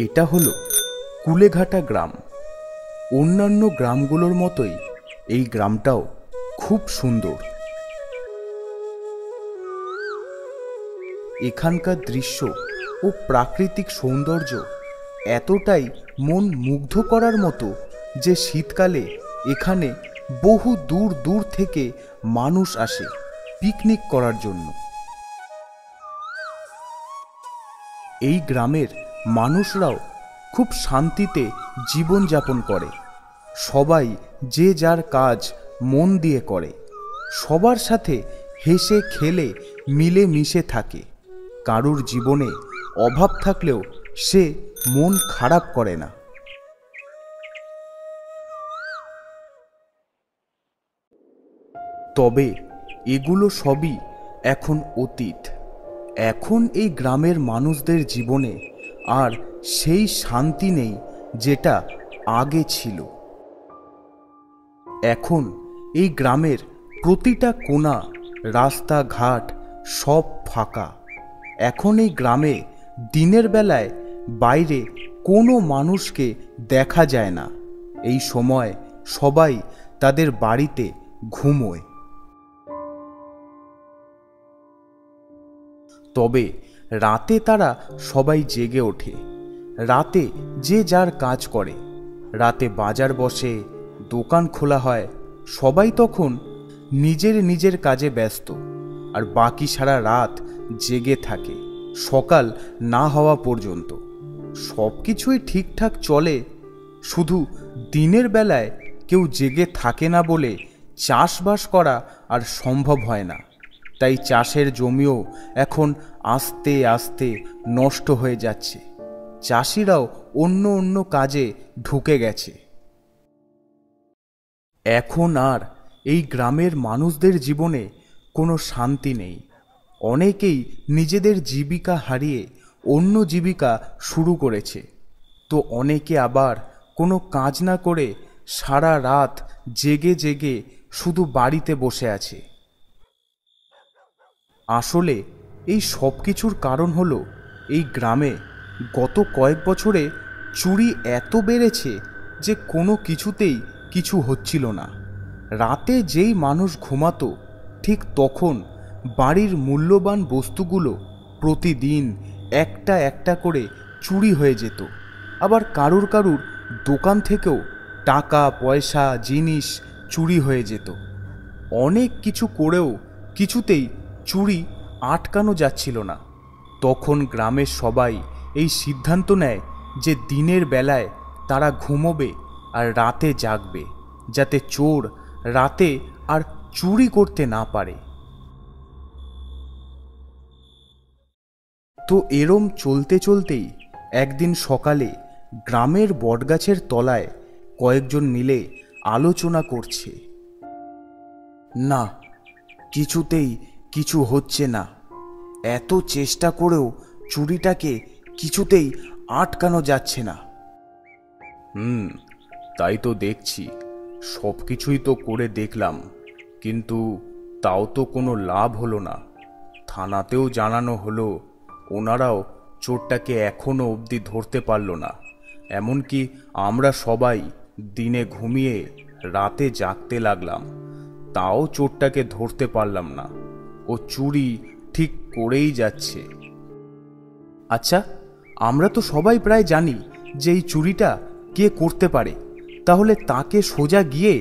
এটা হলো কুলেঘাটা গ্রাম। অন্যান্য গ্রামগুলোর মতোই এই গ্রামটাও খুব সুন্দর। এখানকার দৃশ্য ও প্রাকৃতিক সৌন্দর্য এতটাই মন মুগ্ধ করার মতো যে শীতকালে এখানে বহু দূর দূর থেকে মানুষ আসে পিকনিক করার জন্য। এই গ্রামের মানুষরাও খুব শান্তিতে জীবনযাপন করে। সবাই যে যার কাজ মন দিয়ে করে, সবার সাথে হেসে খেলে মিলে মিশে থাকে। কারুর জীবনে অভাব থাকলেও সে মন খারাপ করে না। তবে এগুলো সবই এখন অতীত। এখন এই গ্রামের মানুষদের জীবনে আর সেই শান্তি নেই যেটা আগে ছিল। এখন এই গ্রামের প্রতিটা কোণা, রাস্তাঘাট সব ফাঁকা। এখন এই গ্রামে দিনের বেলায় বাইরে কোনো মানুষকে দেখা যায় না। এই সময় সবাই তাদের বাড়িতে ঘুমোয়। তবে রাতে তারা সবাই জেগে ওঠে। রাতে যে যার কাজ করে। রাতে বাজার বসে, দোকান খোলা হয়। সবাই তখন নিজের নিজের কাজে ব্যস্ত, আর বাকি সারা রাত জেগে থাকে সকাল না হওয়া পর্যন্ত। সব কিছুই ঠিকঠাক চলে, শুধু দিনের বেলায় কেউ জেগে থাকে না বলে চাষবাস করা আর সম্ভব হয় না। তাই চাষের জমিও এখন আস্তে আস্তে নষ্ট হয়ে যাচ্ছে। চাষিরাও অন্য অন্য কাজে ঢুকে গেছে। এখন আর এই গ্রামের মানুষদের জীবনে কোনো শান্তি নেই। অনেকেই নিজেদের জীবিকা হারিয়ে অন্য জীবিকা শুরু করেছে, তো অনেকে আবার কোনো কাজ না করে সারা রাত জেগে জেগে শুধু বাড়িতে বসে আছে। আসলে এই সব কিছুর কারণ হলো এই গ্রামে গত কয়েক বছরে চুরি এত বেড়েছে যে কোনো কিছুতেই কিছু হচ্ছিল না। রাতে যেই মানুষ ঘুমাতো, ঠিক তখন বাড়ির মূল্যবান বস্তুগুলো প্রতিদিন একটা একটা করে চুরি হয়ে যেত। আবার কারুর কারুর দোকান থেকেও টাকা পয়সা জিনিস চুরি হয়ে যেত। অনেক কিছু করেও কিছুতেই চুরি আটকানো যাচ্ছিল না। তখন গ্রামের সবাই এই সিদ্ধান্ত নেয় যে দিনের বেলায় তারা ঘুমোবে আর রাতে জাগবে, যাতে চোর রাতে আর চুরি করতে না পারে। তো এরম চলতে চলতেই একদিন সকালে গ্রামের বটগাছের তলায় কয়েকজন মিলে আলোচনা করছে। না, কিছুতেই কিছু হচ্ছে না। এত চেষ্টা করেও চুরিটাকে কিছুতেই আটকানো যাচ্ছে না। তাই তো দেখছি। সব কিছুই তো করে দেখলাম, কিন্তু তাও তো কোনো লাভ হলো না। থানাতেও জানানো হলো, ওনারাও চোরটাকে এখনো অবধি ধরতে পারল না। এমনকি আমরা সবাই দিনে ঘুমিয়ে রাতে জাগতে লাগলাম, তাও চোরটাকে ধরতে পারলাম না। ও চুরি ঠিক করেই যাচ্ছে। আচ্ছা, আমরা তো সবাই প্রায় জানি যে এই চুরিটা কে করতে পারে। তাহলে তাকে সোজা গিয়ে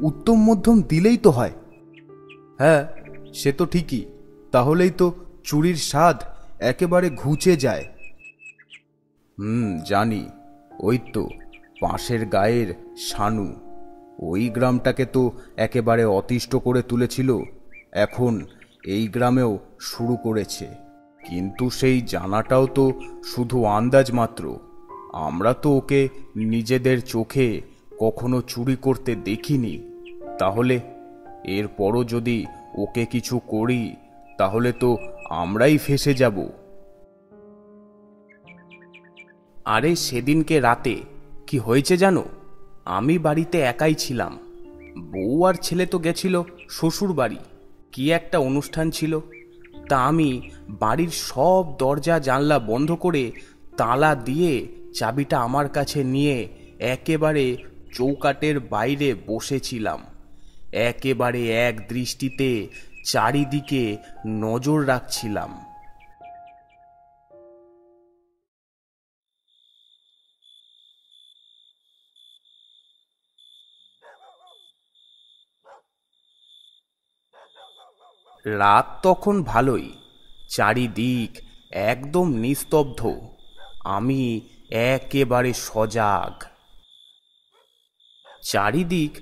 উত্তম মধ্যম দিলেই তো হয়। হ্যাঁ, সে তো ঠিকই। তাহলেই তো চুরির স্বাদ একেবারে ঘুচে যায়। জানি। ওই তো পাশের গায়ের শানু, ওই গ্রামটাকে তো একেবারে অতিষ্ঠ করে তুলেছিল। এখন এই গ্রামেও শুরু করেছে, কিন্তু সেই জানাটাও তো শুধু আন্দাজ মাত্র। আমরা তো ওকে নিজেদের চোখে কখনো চুরি করতে দেখিনি। তাহলে এরপরও যদি ওকে কিছু করি, তাহলে তো আমরাই ফেঁসে যাব। আরে সেদিনকে রাতে কি হয়েছে জানো? আমি বাড়িতে একাই ছিলাম। বউ আর ছেলে তো গেছিল শ্বশুর বাড়ি, কি একটা অনুষ্ঠান ছিল। তা আমি বাড়ির সব দরজা জানলা বন্ধ করে তালা দিয়ে চাবিটা আমার কাছে নিয়ে একেবারে চৌকাঠের বাইরে বসেছিলাম। একেবারে এক দৃষ্টিতে চারিদিকে নজর রাখছিলাম। রাত তখন ভালোই, চারিদিক একদম নিস্তব্ধ। আমি একেবারে সজাগ। চারিদিক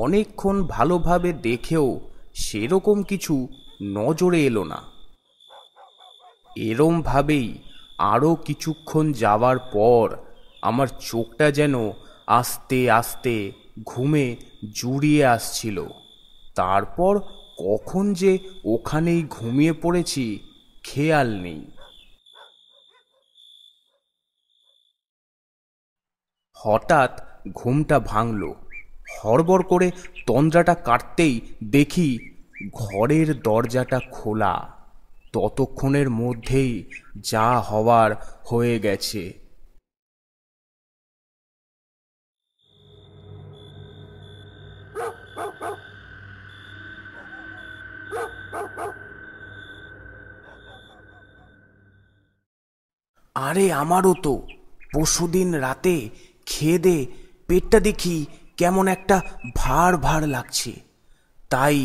অনেকক্ষণ ভালোভাবে দেখেও সেরকম কিছু নজরে এলো না। এরমভাবেই আরও কিছুক্ষণ যাওয়ার পর আমার চোখটা যেন আস্তে আস্তে ঘুমে জুড়িয়ে আসছিল। তারপর কখন যে ওখানেই ঘুমিয়ে পড়েছি খেয়াল নেই। হঠাৎ ঘুমটা ভাঙল। হড়বড় করে তন্দ্রাটা কাটতেই দেখি ঘরের দরজাটা খোলা। ততক্ষণের মধ্যেই যা হওয়ার হয়ে গেছে। আরে আমারও তো পরশুদিন রাতে খেয়ে দে পেটটা দেখি কেমন একটা ভার ভার লাগছে, তাই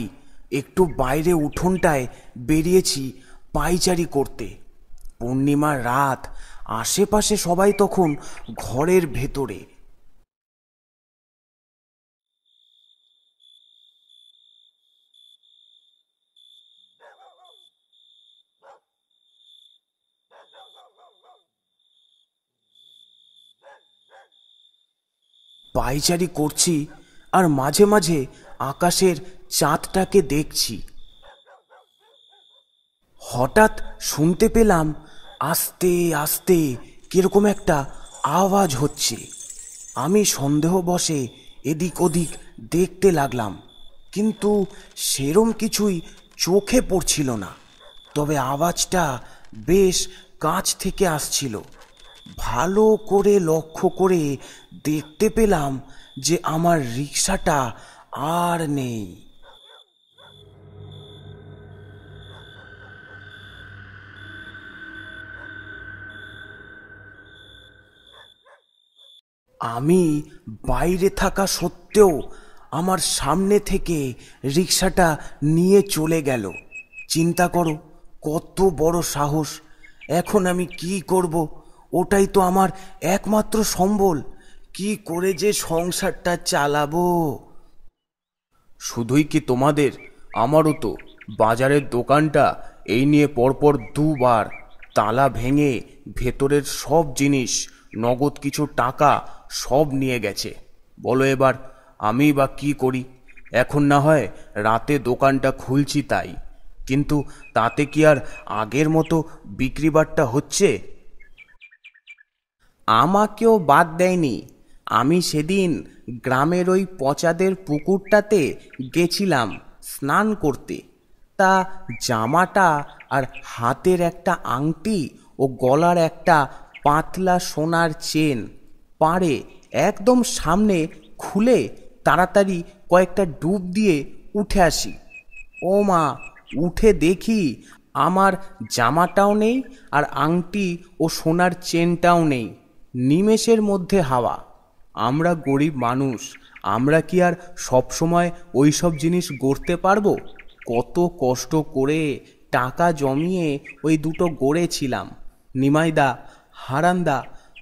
একটু বাইরে উঠোনটায় বেরিয়েছি পায়চারি করতে। পূর্ণিমার রাত, আশেপাশে সবাই তখন ঘরের ভেতরে। পায়চারি করছি আর মাঝে মাঝে আকাশের চাঁদটাকে দেখছি। হঠাৎ শুনতে পেলাম আস্তে আস্তে কিরকম একটা আওয়াজ হচ্ছে। আমি সন্দেহবশে এদিক ওদিক দেখতে লাগলাম, কিন্তু সেরম কিছুই চোখে পড়ছিল না। তবে আওয়াজটা বেশ কাছ থেকে আসছিল। ভালো করে লক্ষ্য করে দেখতে পেলাম যে আমার রিকশাটা আর নেই। আমি বাইরে থাকা সত্ত্বেও আমার সামনে থেকে রিকশাটা নিয়ে চলে গেল। চিন্তা করো কত বড় সাহস! এখন আমি কি করব? ওটাই তো আমার একমাত্র সম্বল। কি করে যে সংসারটা চালাবো? শুধুই কি তোমাদের, আমারও তো বাজারের দোকানটা এই নিয়ে পরপর দুবার তালা ভেঙে ভেতরের সব জিনিস, নগদ কিছু টাকা সব নিয়ে গেছে। বলো এবার আমি বা কি করি? এখন না হয় রাতে দোকানটা খুলছি তাই, কিন্তু তাতে কি আর আগের মতো বিক্রিবাট্টা হচ্ছে? আমাকেও বাদ দেয়নি। আমি সেদিন গ্রামের ওই পচাদের পুকুরটাতে গেছিলাম স্নান করতে। তা জামাটা আর হাতের একটা আংটি ও গলার একটা পাতলা সোনার চেন পাড়ে একদম সামনে খুলে তাড়াতাড়ি কয়েকটা ডুব দিয়ে উঠে আসি। ও মা, উঠে দেখি আমার জামাটাও নেই আর আংটি ও সোনার চেনটাও নেই। নিমেষের মধ্যে হাওয়া। আমরা গরিব মানুষ, আমরা কি আর সব সময় ওই সব জিনিস গড়তে পারবো? কত কষ্ট করে টাকা জমিয়ে ওই দুটো গড়েছিলাম। নিমাইদা, হারান্দা,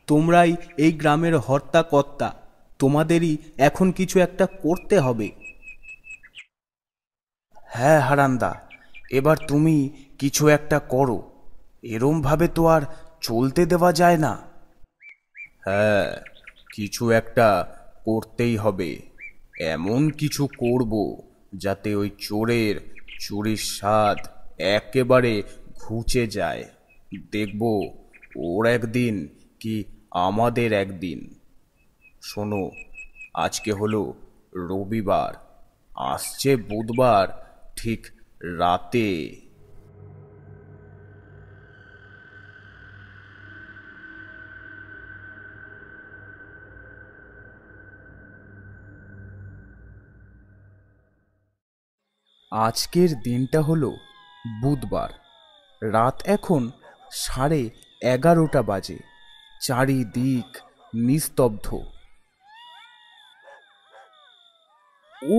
তোমরাই এই গ্রামের হর্তা কর্তা, তোমাদেরই এখন কিছু একটা করতে হবে। হ্যাঁ হারান্দা, এবার তুমি কিছু একটা করো। এরমভাবে তো আর চলতে দেওয়া যায় না। হ্যাঁ, কিছু একটা করতেই হবে। এমন কিছু করব যাতে ওই চোরের চুরির স্বাদ একেবারে ঘুচে যায়। দেখব ওর একদিন কি আমাদের একদিন। শোনো, আজকে হলো রবিবার, আসছে বুধবার ঠিক রাতে। আজকের দিনটা হলো বুধবার। রাত এখন 11:30 বাজে। চারিদিক নিস্তব্ধ।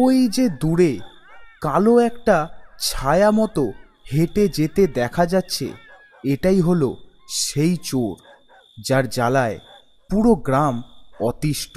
ওই যে দূরে কালো একটা ছায়া মতো হেঁটে যেতে দেখা যাচ্ছে, এটাই হলো সেই চোর যার জ্বালায় পুরো গ্রাম অতিষ্ঠ।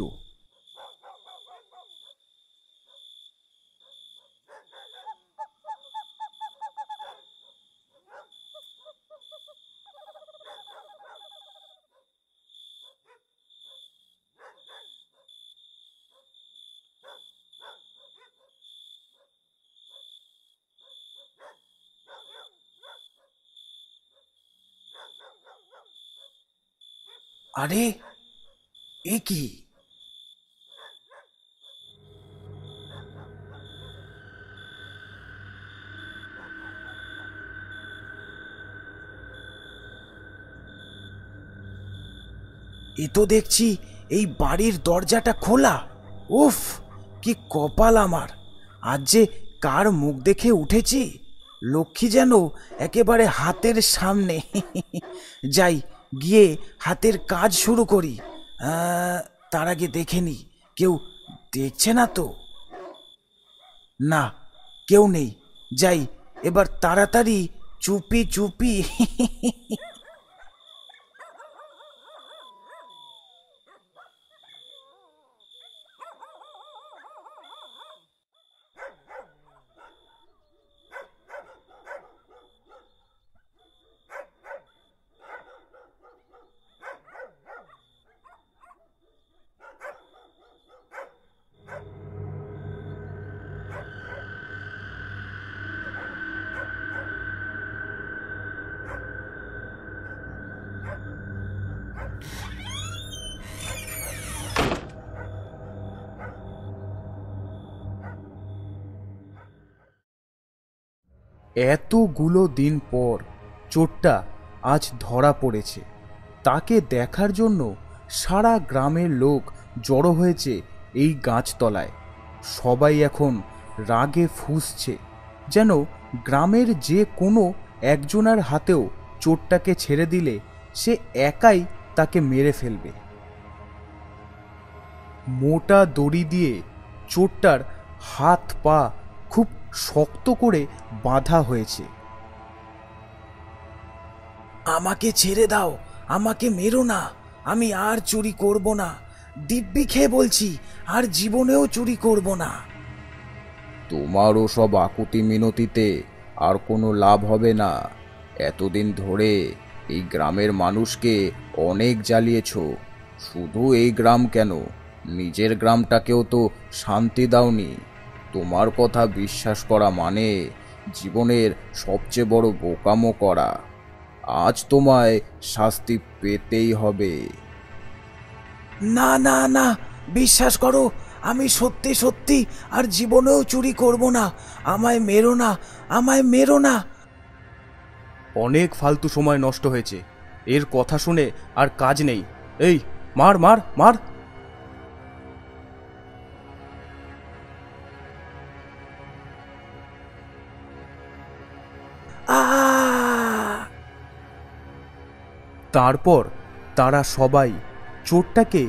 আরে, এ কি? এ তো দেখছি এই বাড়ির দরজাটা খোলা। উফ, কি কপাল আমার! আজ যে কার মুখ দেখে উঠেছি! লক্ষ্মী যেন একেবারে হাতের সামনে। যাই, গিয়ে হাতের কাজ শুরু করি। তার আগে দেখে নি কেউ দেখছে না তো। না, কেউ নেই। যাই, এবার তাড়াতাড়ি চুপি চুপি। এতগুলো দিন পর চোরটা আজ ধরা পড়েছে। তাকে দেখার জন্য সারা গ্রামের লোক জড়ো হয়েছে এই গাছতলায়। সবাই এখন রাগে ফুঁসছে, যেন গ্রামের যে কোনো একজনের হাতেও চোরটাকে ছেড়ে দিলে সে একাই তাকে মেরে ফেলবে। মোটা দড়ি দিয়ে চোরটার হাত পা খুব শক্ত করে বাঁধা হয়েছে। আমাকে ছেড়ে দাও, আমাকে মেরো না, আমি আর চুরি করব না। দিব্যি খেয়ে বলছি, আর জীবনেও চুরি করব না। তোমারও সব আকুতি মিনতিতে আর কোনো লাভ হবে না। এতদিন ধরে এই গ্রামের মানুষকে অনেক জ্বালিয়েছ। শুধু এই গ্রাম কেন, নিজের গ্রামটাকেও তো শান্তি দাওনি। তোমার কথা বিশ্বাস করা মানে জীবনের সবচেয়ে বড় বোকামো করা। আজ তোমায় শাস্তি পেতেই হবে। না না না, বিশ্বাস করো, আমি সত্যি সত্যি আর জীবনেও চুরি করব না। আমায় মেরো না, আমায় মেরো না। অনেক ফালতু সময় নষ্ট হয়েছে, এর কথা শুনে আর কাজ নেই। এই, মার মার মার। তারপর তারা সবাই চোরটাকে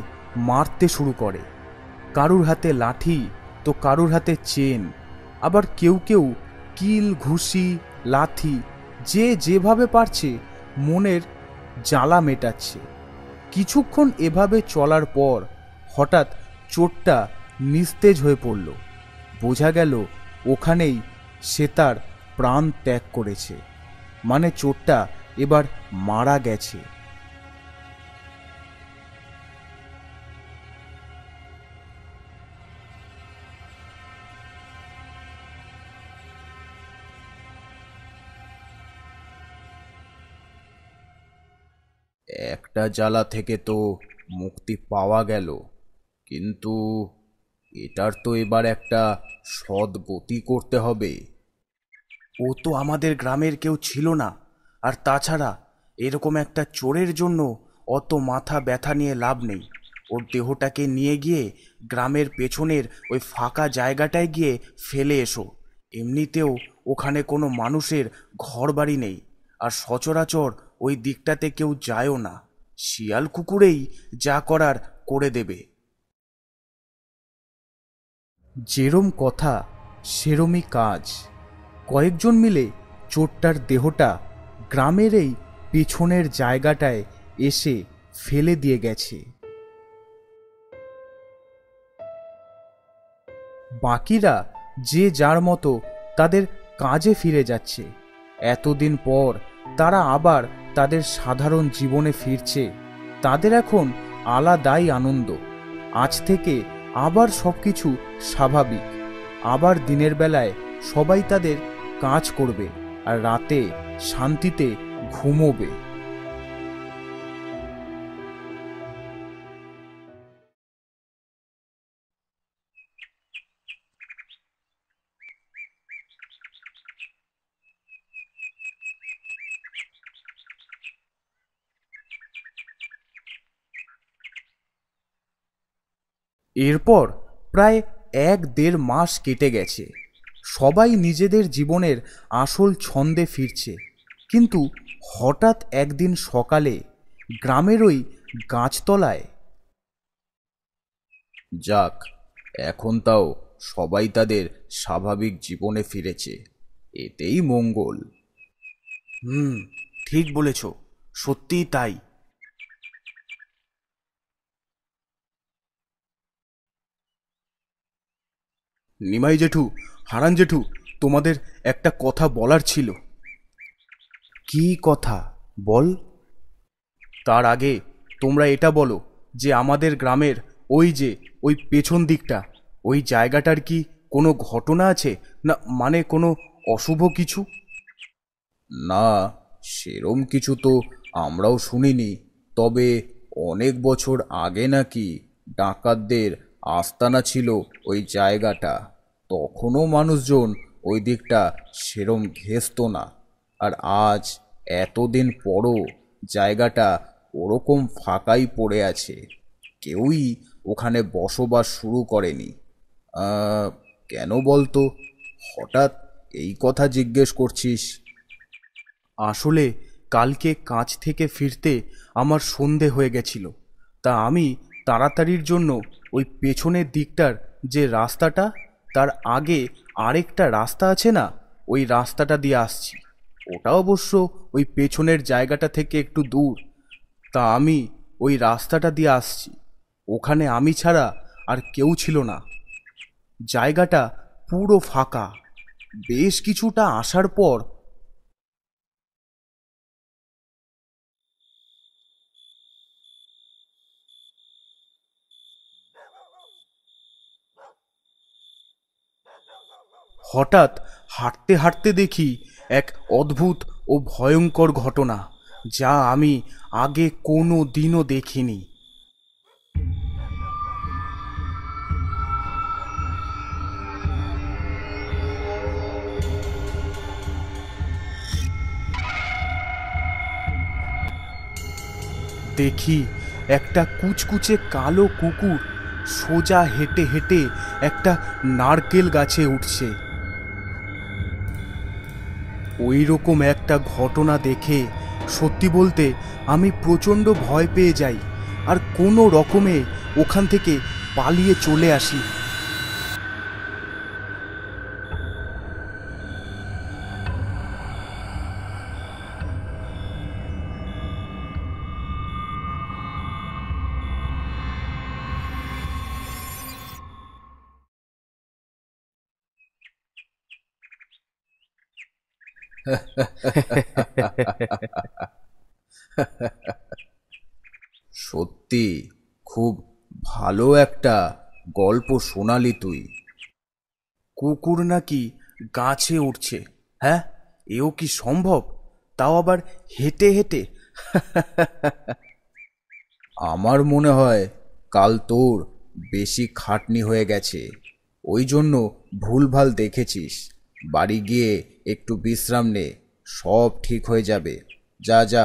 মারতে শুরু করে। কারুর হাতে লাঠি, তো কারুর হাতে চেন, আবার কেউ কেউ কিল, ঘুষি, লাথি, যে যেভাবে পারছে মনের জ্বালা মেটাচ্ছে। কিছুক্ষণ এভাবে চলার পর হঠাৎ চোরটা নিস্তেজ হয়ে পড়ল। বোঝা গেল ওখানেই সে তার প্রাণ ত্যাগ করেছে, মানে চোরটা এবার মারা গেছে। একটা জ্বালা থেকে তো মুক্তি পাওয়া গেল, কিন্তু এটার তো এবার একটা সৎ গতি করতে হবে। ও তো আমাদের গ্রামের কেউ ছিল না, আর তাছাড়া এরকম একটা চোরের জন্য অত মাথা ব্যথা নিয়ে লাভ নেই। ওর দেহটাকে নিয়ে গিয়ে গ্রামের পেছনের ওই ফাঁকা জায়গাটায় গিয়ে ফেলে এসো। এমনিতেও ওখানে কোনো মানুষের ঘর বাড়ি নেই, আর সচরাচর ওই দিকটাতে কেউ যায়ও না। শিয়াল কুকুরেই যা করার করে দেবে। যেরম কথা সেরমই কাজ। কয়েকজন মিলে চোরটার দেহটা গ্রামের এই পেছনের জায়গাটায় এসে ফেলে দিয়ে গেছে। বাকিরা যে যার মতো তাদের কাজে ফিরে যাচ্ছে। এতদিন পর তারা আবার তাদের সাধারণ জীবনে ফিরছে। তাদের এখন আলাদাই আনন্দ। আজ থেকে আবার সবকিছু স্বাভাবিক। আবার দিনের বেলায় সবাই তাদের কাজ করবে আর রাতে শান্তিতে ঘুমোবে। এরপর প্রায় 1-1.5 মাস কেটে গেছে। সবাই নিজেদের জীবনের আসল ছন্দে ফিরছে। কিন্তু হঠাৎ একদিন সকালে গ্রামের ওই গাছতলায় যাক, এখন তাও সবাই তাদের স্বাভাবিক জীবনে ফিরেছে, এতেই মঙ্গল। ঠিক বলেছ, সত্যিই তাই। নিমাই জেঠু, হারান জেঠু, তোমাদের একটা কথা বলার ছিল। কি কথা বল? তার আগে তোমরা এটা বলো যে আমাদের গ্রামের ওই পেছন দিকটা, ওই জায়গাটার কি কোনো ঘটনা আছে, না মানে কোনো অশুভ কিছু? না, সেরম কিছু তো আমরাও শুনিনি। তবে অনেক বছর আগে নাকি ডাকাতদের আস্তানা ছিল ওই জায়গাটা। তখনও মানুষজন ওই দিকটা সেরম ঘেঁষতো না। আর আজ এতদিন পরও জায়গাটা ওরকম ফাঁকাই পড়ে আছে, কেউই ওখানে বসবাস শুরু করেনি। কেন বলতো, হঠাৎ এই কথা জিজ্ঞেস করছিস? আসলে কালকে কাজ থেকে ফিরতে আমার সন্ধে হয়ে গেছিল। তা আমি তাড়াতাড়ির জন্য ওই পেছনের দিকটার যে রাস্তাটা, তার আগে আরেকটা রাস্তা আছে না, ওই রাস্তাটা দিয়ে আসছি। ওটা অবশ্য ওই পেছনের জায়গাটা থেকে একটু দূর। তা আমি ওই রাস্তাটা দিয়ে আসছি। ওখানে আমি ছাড়া আর কেউ ছিল না। জায়গাটা পুরো ফাঁকা। বেশ কিছুটা আসার পর হঠাৎ হাঁটতে হাঁটতে দেখি এক অদ্ভুত ও ভয়ঙ্কর ঘটনা, যা আমি আগে কোনো দিনও দেখিনি। দেখি একটা কুচকুচে কালো কুকুর সোজা হেঁটে হেঁটে একটা নারকেল গাছে উঠছে। ওই রকম একটা ঘটনা দেখে সত্যি বলতে আমি প্রচণ্ড ভয় পেয়ে যাই, আর কোনো রকমে ওখান থেকে পালিয়ে চলে আসি। সত্যি খুব ভালো একটা গল্প শোনালি তুই। কুকুর নাকি গাছে উঠছে? হ্যাঁ, এও কি সম্ভব? তাও আবার হেঁটে হেঁটে? আমার মনে হয় কাল তোর বেশি খাটনি হয়ে গেছে, ওই জন্য ভুলভাল দেখেছিস। বাড়ি গিয়ে একটু বিশ্রাম নে, সব ঠিক হয়ে যাবে। যা যা।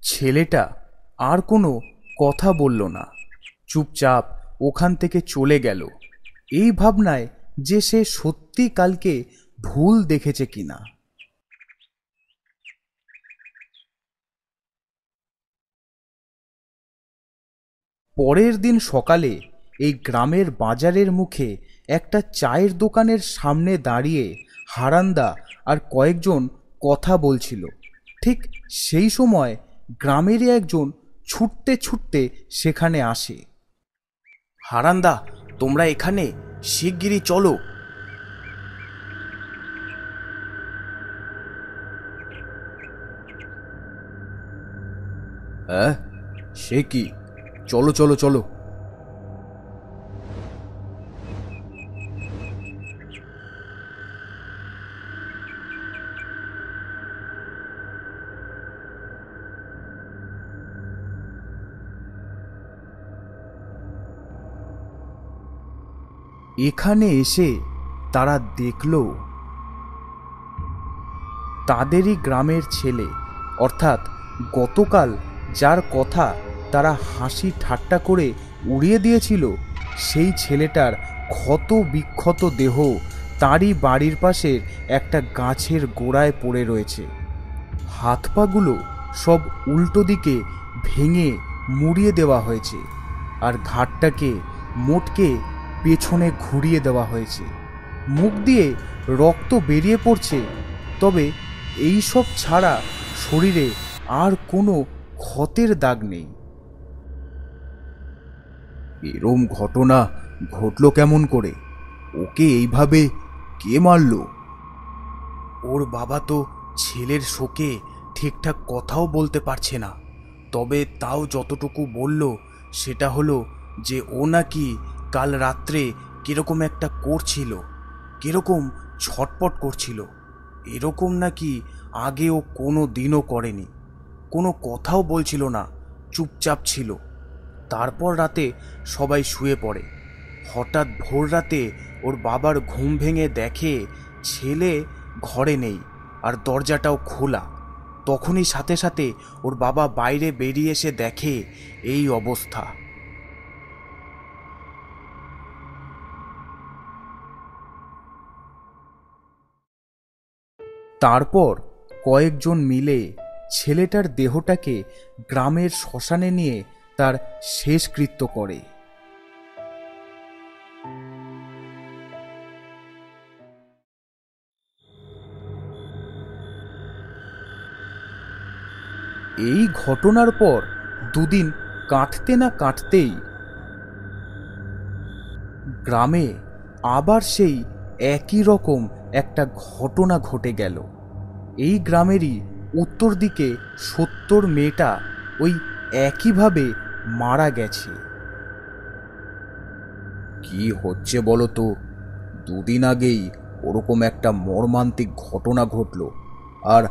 ছেলেটা আর কোনো কথা বলল না, চুপচাপ ওখান থেকে চলে গেল, এই ভাবনায় যে সে সত্যি কালকে ভুল দেখেছে কিনা। পরের দিন সকালে এই গ্রামের বাজারের মুখে একটা চায়ের দোকানের সামনে দাঁড়িয়ে হারান্দা আর কয়েকজন কথা বলছিল। ঠিক সেই সময় গ্রামেরই একজন ছুটতে ছুটতে সেখানে আসে। হারান্দা, তোমরা এখানে, শিগগিরই চলো। হ্যাঁ, সে কি? চলো চলো চলো। এখানে এসে তারা দেখল তাদেরই গ্রামের ছেলে, অর্থাৎ গতকাল যার কথা তারা হাসি ঠাট্টা করে উড়িয়ে দিয়েছিল, সেই ছেলেটার ক্ষত বিক্ষত দেহ তারই বাড়ির পাশের একটা গাছের গোড়ায় পড়ে রয়েছে। হাত পাগুলো সব উল্টো দিকে ভেঙে মুড়িয়ে দেওয়া হয়েছে, আর ঘাটটাকে মোটকে পেছনে ঘুরিয়ে দেওয়া হয়েছে। মুখ দিয়ে রক্ত বেরিয়ে পড়ছে, তবে এই সব ছাড়া শরীরে আর কোনো ক্ষতের দাগ নেই। এরম ঘটনা ঘটলো কেমন করে? ওকে এইভাবে কে মারল? ওর বাবা তো ছেলের শোকে ঠিকঠাক কথাও বলতে পারছে না, তবে তাও যতটুকু বলল সেটা হলো যে ও নাকি কাল রাত্রে কিরকম একটা করছিল, কিরকম ছটপট করছিল, এরকম নাকি আগে ও কোনো দিনও করেনি। কোনো কথাও বলছিল না, চুপচাপ ছিল। তারপর রাতে সবাই শুয়ে পড়ে। হঠাৎ ভোর রাতে ওর বাবার ঘুম ভেঙে দেখে ছেলে ঘরে নেই আর দরজাটাও খোলা। তখনই সাথে সাথে ওর বাবা বাইরে বেরিয়ে এসে দেখে এই অবস্থা। তারপর কয়েকজন মিলে ছেলেটার দেহটাকে গ্রামের শ্মশানে নিয়ে তার শেষকৃত্য করে। এই ঘটনার পর দুদিন কাটতে না কাটতেই গ্রামে আবার সেই একই রকম একটা ঘটনা ঘটে গেল। এই গ্রামেরই উত্তর দিকে 70 মেয়েটা ওই একইভাবে মারা গেছে। কি হচ্ছে বলো তো? দুদিন আগেই ওরকম একটা মর্মান্তিক ঘটনা ঘটলো, আর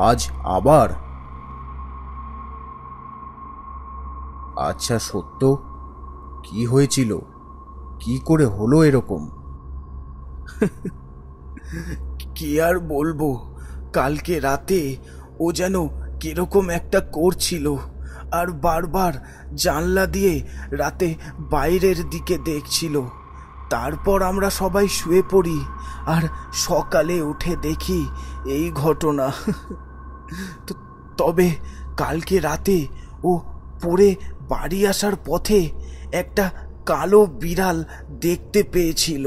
আজ আবার। আচ্ছা সত্য, কি হয়েছিল? কি করে হলো এরকম? কি আর বলবো, কালকে রাতে ও যেন কিরকম একটা করছিল, আর বারবার জানলা দিয়ে রাতে বাইরের দিকে দেখছিল। তারপর আমরা সবাই শুয়ে পড়ি, আর সকালে উঠে দেখি এই ঘটনা। তবে কালকে রাতে ও পড়ে বাড়ি আসার পথে একটা কালো বিড়াল দেখতে পেয়েছিল।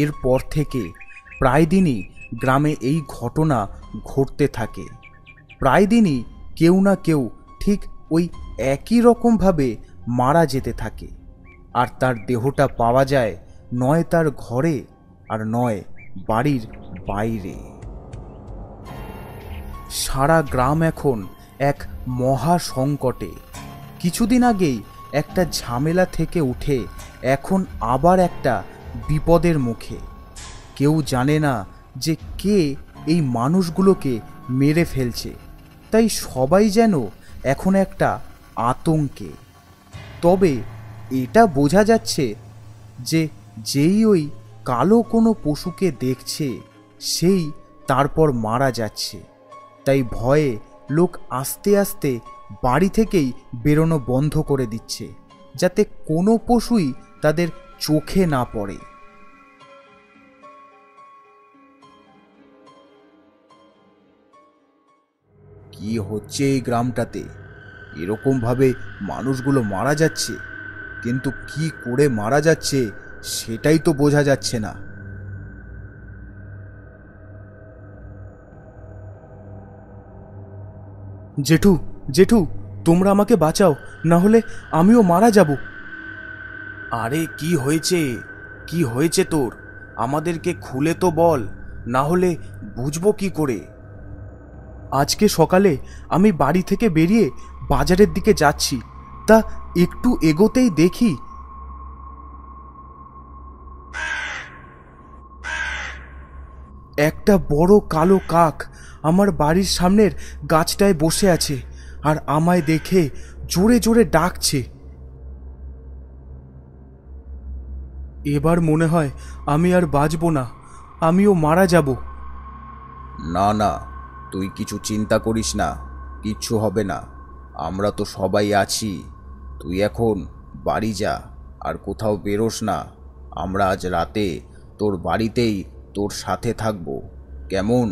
এরপর থেকে প্রায় দিনই গ্রামে এই ঘটনা ঘটতে থাকে। প্রায় দিনই কেউ না কেউ ঠিক ওই একই রকমভাবে মারা যেতে থাকে, আর তার দেহটা পাওয়া যায় নয় তার ঘরে আর নয় বাড়ির বাইরে। সারা গ্রাম এখন এক মহা সংকটে। কিছুদিন আগেই একটা ঝামেলা থেকে উঠে এখন আবার একটা বিপদের মুখে। কেউ জানে না যে কে এই মানুষগুলোকে মেরে ফেলছে, তাই সবাই যেন এখন একটা আতঙ্কে। তবে এটা বোঝা যাচ্ছে যে যেই ওই কালো কোনো পশুকে দেখছে সেই তারপর মারা যাচ্ছে, তাই ভয়ে লোক আস্তে আস্তে বাড়ি থেকেই বেরোনো বন্ধ করে দিচ্ছে, যাতে কোনো পশুই তাদের চোখে না পড়ে। কি হচ্ছে এই গ্রামটাতে? এরকমভাবে মানুষগুলো মারা যাচ্ছে, কিন্তু কি করে মারা যাচ্ছে সেটাই তো বোঝা যাচ্ছে না। জেঠু, জেঠু, তোমরা আমাকে বাঁচাও, না হলে আমিও মারা যাব। আরে কি হয়েছে? কি হয়েছে তোর? আমাদেরকে খুলে তো বল, না হলে বুঝবো কি করে। আজকে সকালে আমি বাড়ি থেকে বেরিয়ে বাজারের দিকে যাচ্ছি, তা একটু এগোতেই দেখি একটা বড় কালো কাক আমার বাড়ির সামনের গাছটায় বসে আছে আর আমায় দেখে জোরে জোরে ডাকছে। এবার মনে হয় আমি আর বাঁচব না, আমিও মারা যাব। না না, তুই কিছু চিন্তা করিস না, কিচ্ছু হবে না, আমরা তো সবাই আছি। তুই এখন বাড়ি যা, আর কোথাও বেরোস না। আমরা আজ রাতে তোর বাড়িতেই তোর সাথে থাকবো, কেমন?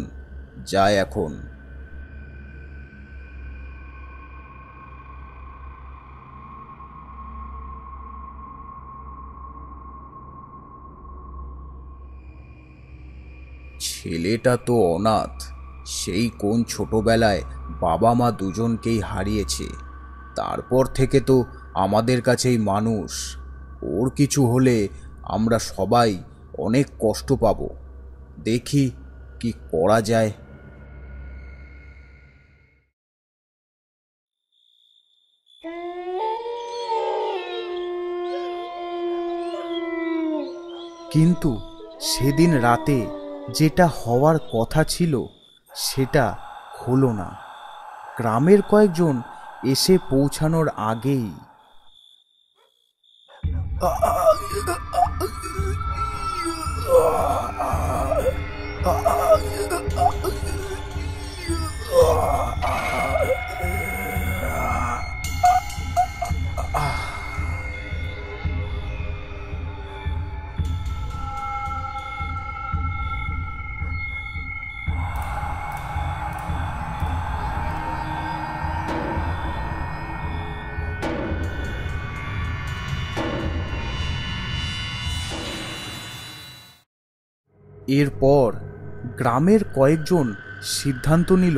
যা এখন। ছেলেটা তো অনাথ, সেই কোন ছোটবেলায় বাবা মা দুজনকেই হারিয়েছে। তারপর থেকে তো আমাদের কাছেই মানুষ। ওর কিছু হলে আমরা সবাই অনেক কষ্ট পাব। দেখি কি করা যায়। কিন্তু সেদিন রাতে যেটা হওয়ার কথা ছিল সেটা হলো না। গ্রামের কয়েকজন এসে পৌঁছানোর আগেই এরপর গ্রামের কয়েকজন সিদ্ধান্ত নিল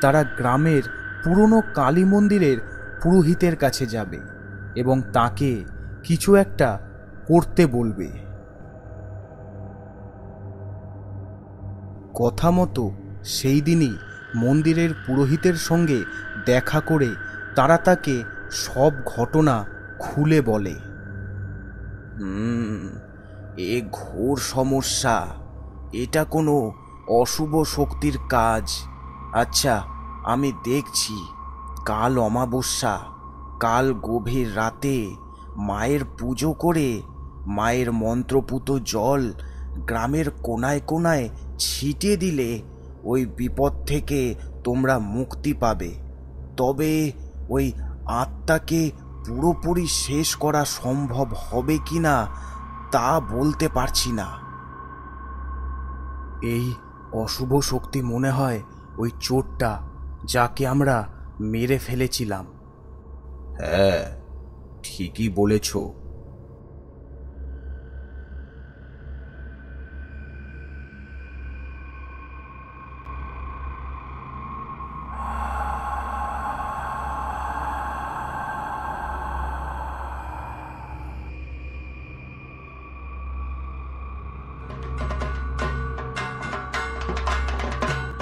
তারা গ্রামের পুরনো কালী মন্দিরের পুরোহিতের কাছে যাবে এবং তাকে কিছু একটা করতে বলবে। কথা মতো সেই দিনই মন্দিরের পুরোহিতের সঙ্গে দেখা করে তারা তাকে সব ঘটনা খুলে বলে। এ ঘোর সমস্যা, এটা কোনো অশুভ শক্তির কাজ। আচ্ছা, আমি দেখছি। কাল অমাবস্যা, কাল গভীর রাতে মায়ের পুজো করে মায়ের মন্ত্রপুত জল গ্রামের কোনায় কোনায় ছিটিয়ে দিলে ওই বিপদ থেকে তোমরা মুক্তি পাবে। তবে ওই আত্মাকে পুরোপুরি শেষ করা সম্ভব হবে কি না তা বলতে পারছি না। এই অশুভ শক্তি মনে হয় ওই চোরটা যাকে আমরা মেরে ফেলেছিলাম। হ্যাঁ, ঠিকই বলেছ।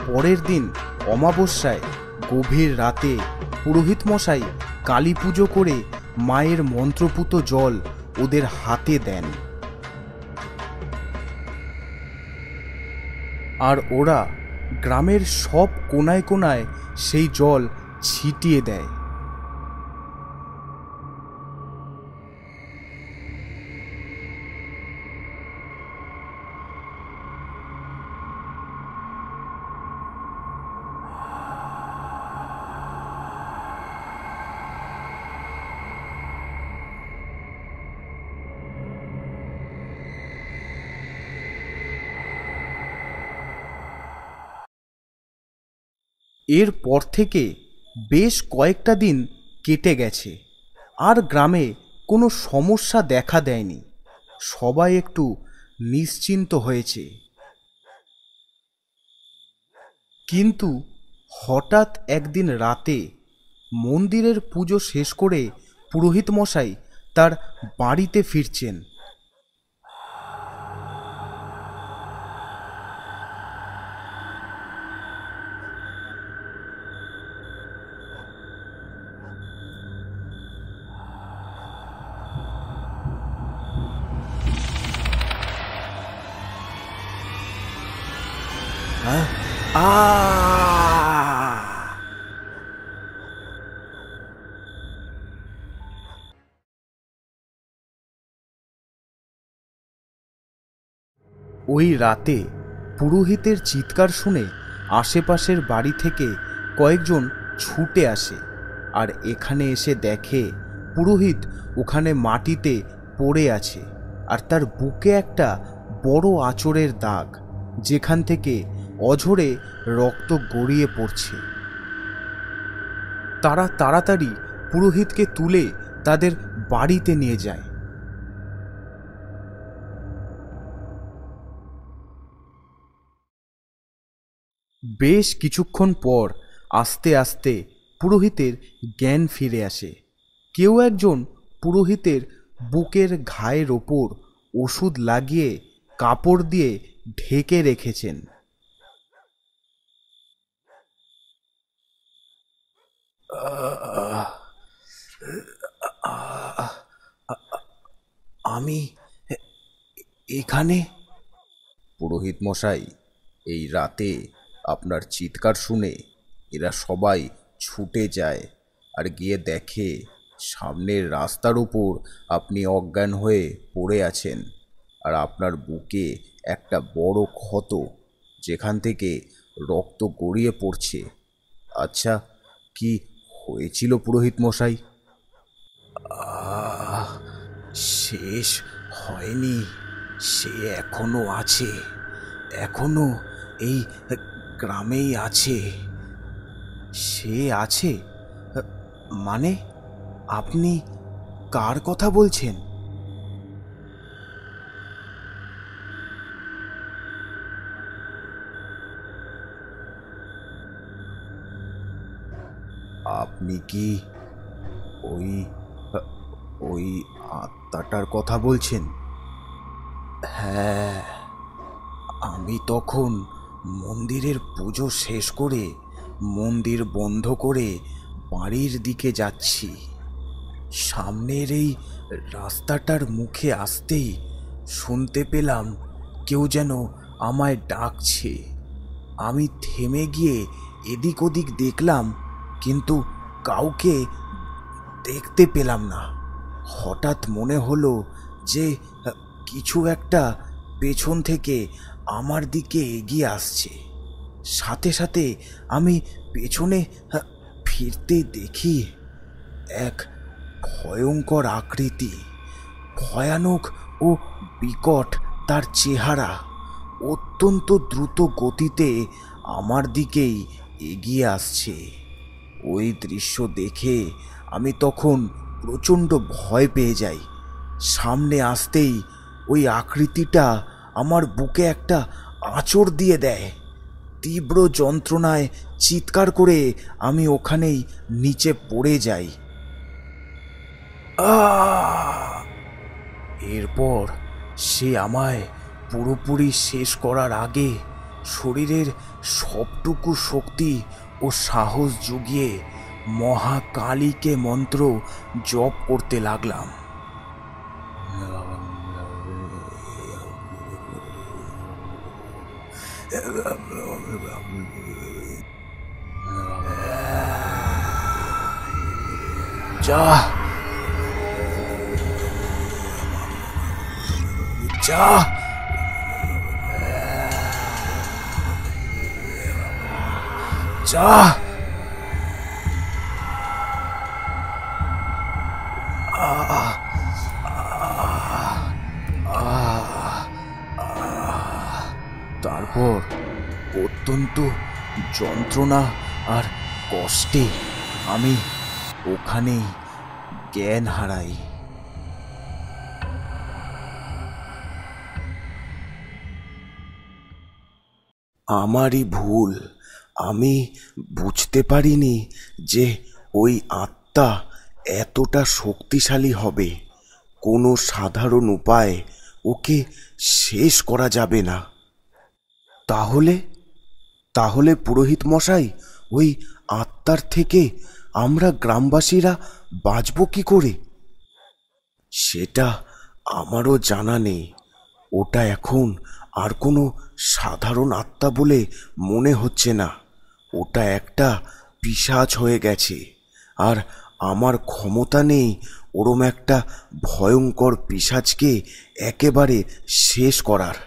পরের দিন অমাবস্যায় গভীর রাতে পুরোহিত মশাই কালী পুজো করে মায়ের মন্ত্রপুত জল ওদের হাতে দেন, আর ওরা গ্রামের সব কোনায় কোনায় সেই জল ছিটিয়ে দেয়। এরপর থেকে বেশ কয়েকটা দিন কেটে গেছে, আর গ্রামে কোনো সমস্যা দেখা দেয়নি। সবাই একটু নিশ্চিন্ত হয়েছে। কিন্তু হঠাৎ একদিন রাতে মন্দিরের পুজো শেষ করে পুরোহিত মশাই তার বাড়িতে ফিরছেন। ওই রাতে পুরোহিতের চিৎকার শুনে আশেপাশের বাড়ি থেকে কয়েকজন ছুটে আসে, আর এখানে এসে দেখে পুরোহিত ওখানে মাটিতে পড়ে আছে, আর তার বুকে একটা বড় আঁচড়ের দাগ, যেখান থেকে অঝরে রক্ত গড়িয়ে পড়ছে। তারা তাড়াতাড়ি পুরোহিতকে তুলে তাদের বাড়িতে নিয়ে যায়। বেশ কিছুক্ষণ পর আস্তে আস্তে পুরোহিতের জ্ঞান ফিরে আসে। কেউ একজন পুরোহিতের বুকের ঘায়ের ওপর ওষুধ লাগিয়ে কাপড় দিয়ে ঢেকে রেখেছেন। আমি এখানে। পুরোহিত মশাই, এই রাতে আপনার চিৎকার শুনে এরা সবাই ছুটে যায়, আর গিয়ে দেখে সামনের রাস্তার উপর আপনি অজ্ঞান হয়ে পড়ে আছেন, আর আপনার বুকে একটা বড় ক্ষত, যেখান থেকে রক্ত গড়িয়ে পড়ছে। আচ্ছা, কি হয়েছিল পুরোহিত মশাই? শেষ হয়নি, সে এখনো আছে, এখনো এই গ্রামেই আছে। সে আছে মানে? আপনি কার কথা বলছেন? আপনি কি ওই ওই আত্মাটার কথা বলছেন? হ্যাঁ, আমি তখন মন্দিরের পুজো শেষ করে মন্দির বন্ধ করে বাড়ির দিকে যাচ্ছি। সামনের এই রাস্তাটার মুখে আসতেই শুনতে পেলাম কেউ যেন আমায় ডাকছে। আমি থেমে গিয়ে এদিক ওদিক দেখলাম, কিন্তু কাউকে দেখতে পেলাম না। হঠাৎ মনে হলো যে কিছু একটা পেছন থেকে আমার দিকে এগিয়ে আসছে। সাথে সাথে আমি পেছনে ফিরতে দেখি এক ভয়ঙ্কর আকৃতি, ভয়ানক ও বিকট তার চেহারা, অত্যন্ত দ্রুত গতিতে আমার দিকেই এগিয়ে আসছে। ওই দৃশ্য দেখে আমি তখন প্রচণ্ড ভয় পেয়ে যাই। সামনে আসতেই ওই আকৃতিটা আমার বুকে একটা আঁচড় দিয়ে দেয়। তীব্র যন্ত্রণায় চিৎকার করে আমি ওখানেই নিচে পড়ে যাই। এরপর সে আমায় পুরোপুরি শেষ করার আগে শরীরের সবটুকু শক্তি ও সাহস জুগিয়ে মহাকালীকে মন্ত্র জপ করতে লাগলাম। যা যা যা তারপর অত্যন্ত যন্ত্রণা আর কষ্টে আমি ওখানেই জ্ঞান হারাই। আমারই ভুল, আমি বুঝতে পারিনি যে ওই আত্মা এতটা শক্তিশালী হবে। কোনো সাধারণ উপায় ওকে শেষ করা যাবে না। তাহলে তাহলে পুরোহিত মশাই, ওই আত্মার থেকে আমরা গ্রামবাসীরা বাঁচব কি করে? সেটা আমারও জানা নেই। ওটা এখন আর কোনো সাধারণ আত্মা বলে মনে হচ্ছে না। ওটা একটা পিশাচ হয়ে গেছে, আর আমার ক্ষমতা নেই ওরম একটা ভয়ঙ্কর পিশাচকে একেবারে শেষ করার।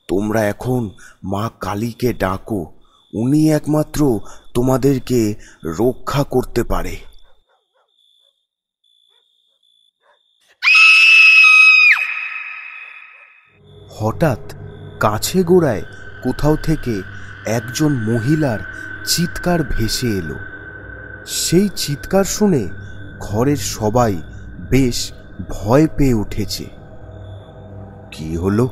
তোমরা এখন মা কালীকে ডাকো, উনি একমাত্র তোমাদেরকে রক্ষা করতে পারে। হঠাৎ কাছে গোড়ায় কোথাও থেকে একজন মহিলার চিৎকার ভেসে এলো। সেই চিৎকার শুনে ঘরের সবাই বেশ ভয় পেয়ে উঠেছে। কি হলো?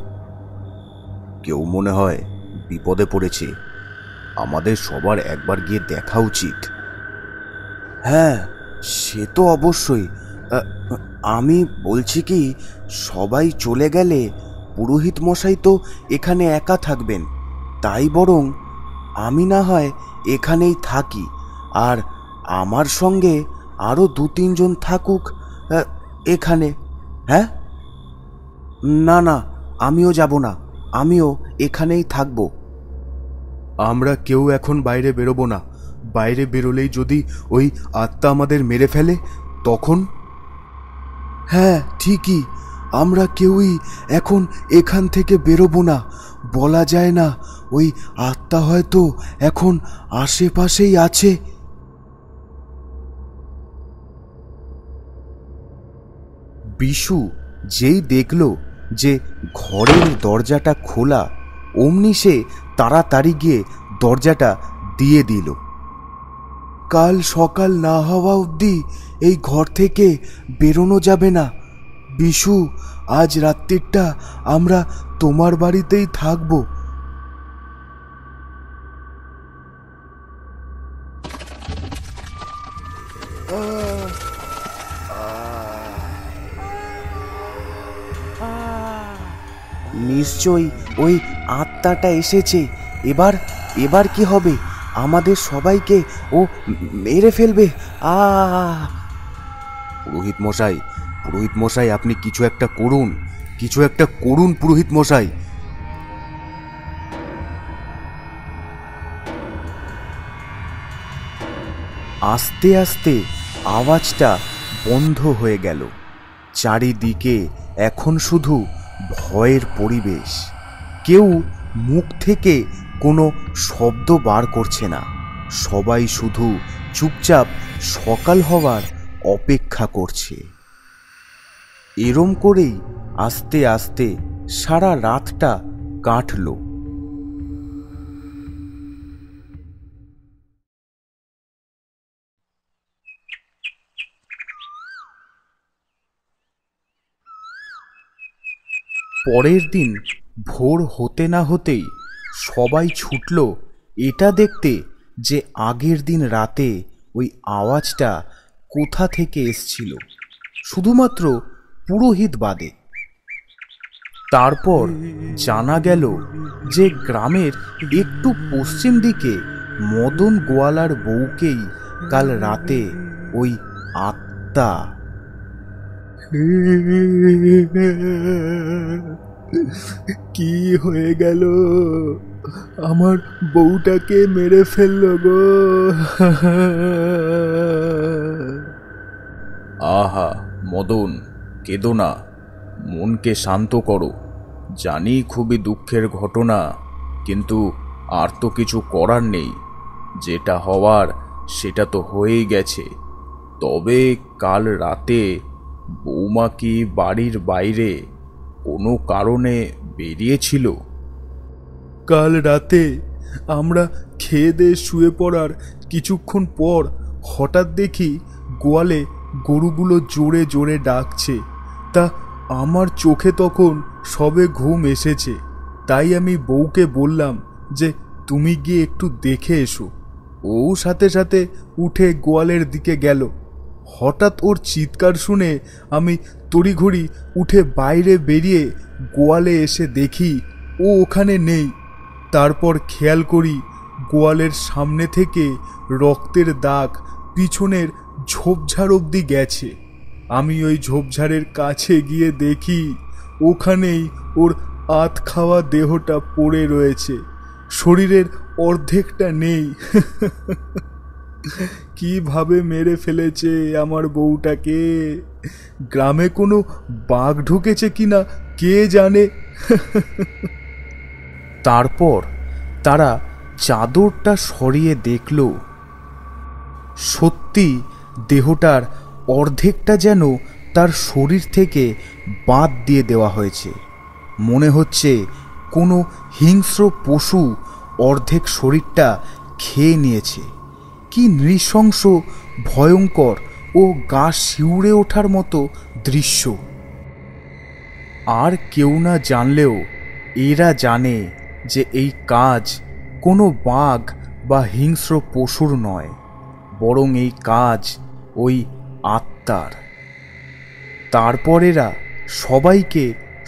কেউ মনে হয় বিপদে পড়েছে। আমাদের সবার একবার গিয়ে দেখা উচিত। হ্যাঁ, সে তো অবশ্যই। আমি বলছি কি, সবাই চলে গেলে পুরোহিত মশাই তো এখানে একা থাকবেন। তাই বরং আমি না হয় এখানেই থাকি, আর আমার সঙ্গে আরও 2-3 জন থাকুক এখানে। হ্যাঁ, না না, আমিও যাব না, আমিও এখানেই থাকব। আমরা কেউ এখন বাইরে বেরোবো না। বাইরে বেরোলেই যদি ওই আত্মা আমাদের মেরে ফেলে তখন? হ্যাঁ ঠিকই, আমরা কেউই এখন এখান থেকে বেরোবো না। বলা যায় না, ওই আত্মা হয়তো এখন আশেপাশেই আছে। বিশু যেই দেখল যে ঘরের দরজাটা খোলা, অমনি সে তাড়াতাড়ি গিয়ে দরজাটা দিয়ে দিল। কাল সকাল না হওয়া অবধি এই ঘর থেকে বেরোনো যাবে না। বিশু, আজ রাত্রিটা আমরা তোমার বাড়িতেই থাকব। নিশ্চয়ই ওই আত্মাটা এসেছে। এবার এবার কি হবে? আমাদের সবাইকে ও মেরে ফেলবে। পুরোহিত মশাই, পুরোহিত মশাই, আপনি কিছু একটা করুন, কিছু একটা করুন পুরোহিত মশাই। আস্তে আস্তে আওয়াজটা বন্ধ হয়ে গেল। চারিদিকে এখন শুধু ভয়ের পরিবেশ। কেউ মুখ থেকে কোনো শব্দ বার করছে না। সবাই শুধু চুপচাপ সকাল হওয়ার অপেক্ষা করছে। এরম করেই আস্তে আস্তে সারা রাতটা কাটল। পরের দিন ভোর হতে না হতেই সবাই ছুটল এটা দেখতে যে আগের দিন রাতে ওই আওয়াজটা কোথা থেকে এসছিল, শুধুমাত্র পুরোহিত বাদে। তারপর জানা গেল যে গ্রামের একটু পশ্চিম দিকে মদন গোয়ালার বউকেই কাল রাতে ওই আত্মা কি হয়ে গেল? আমার বউটাকে মেরে ফেললো গো। আহা মদন, কেঁদো না, মনকে শান্ত করো। জানি খুবই দুঃখের ঘটনা, কিন্তু আর তো কিছু করার নেই। যেটা হওয়ার সেটা তো হয়েই গেছে। তবে কাল রাতে বৌমা কি বাড়ির বাইরে কোনো কারণে বেরিয়েছিল? কাল রাতে আমরা খেয়ে দিয়ে শুয়ে পড়ার কিছুক্ষণ পর হঠাৎ দেখি গোয়ালে গরুগুলো জোরে জোরে ডাকছে। তা আমার চোখে তখন সবে ঘুম এসেছে, তাই আমি বউকে বললাম যে তুমি গিয়ে একটু দেখে এসো। ও সাথে সাথে উঠে গোয়ালের দিকে গেল। হঠাৎ ওর চিৎকার শুনে আমি তড়িঘড়ি উঠে বাইরে বেরিয়ে গোয়ালে এসে দেখি ও ওখানে নেই। তারপর খেয়াল করি গোয়ালের সামনে থেকে রক্তের দাগ পিছনের ঝোপঝাড় অবধি গেছে। আমি ওই ঝোপঝাড়ের কাছে গিয়ে দেখি ওখানেই ওর আধ খাওয়া দেহটা পড়ে রয়েছে, শরীরের অর্ধেকটা নেই। কিভাবে মেরে ফেলেছে আমার বউটাকে! গ্রামে কোনো বাঘ ঢুকেছে কিনা কে জানে। তারপর তারা চাদরটা সরিয়ে দেখল, সত্যি দেহটার অর্ধেকটা যেন তার শরীর থেকে বাদ দিয়ে দেওয়া হয়েছে। মনে হচ্ছে কোনো হিংস্র পশু অর্ধেক শরীরটা খেয়ে নিয়েছে। কি নৃশংস, ভয়ঙ্কর ও গা শিউরে ওঠার মতো দৃশ্য। আর কেউ না জানলেও এরা জানে যে এই কাজ কোনো বাঘ বা হিংস্র পশুর নয়, বরং এই কাজ ওই আত্মার। তারপর এরা সবাইকে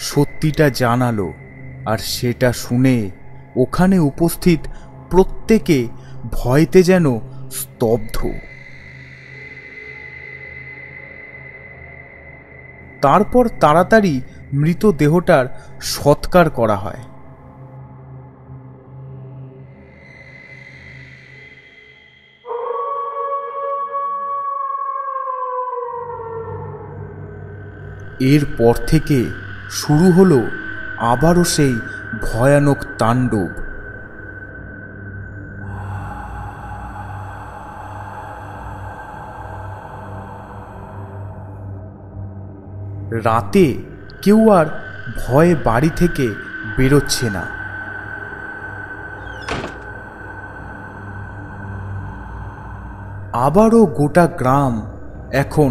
সত্যিটা জানালো, আর সেটা শুনে ওখানে উপস্থিত প্রত্যেকে ভয়তে যেন স্তব্ধ। তারপর তাড়াতাড়ি মৃতদেহটার সৎকার করা হয়। এরপর থেকে শুরু হলো আবারও সেই ভয়ানক তাণ্ডব। রাতে কেউ আর ভয়ে বাড়ি থেকে বেরোচ্ছে না। আবারও গোটা গ্রাম এখন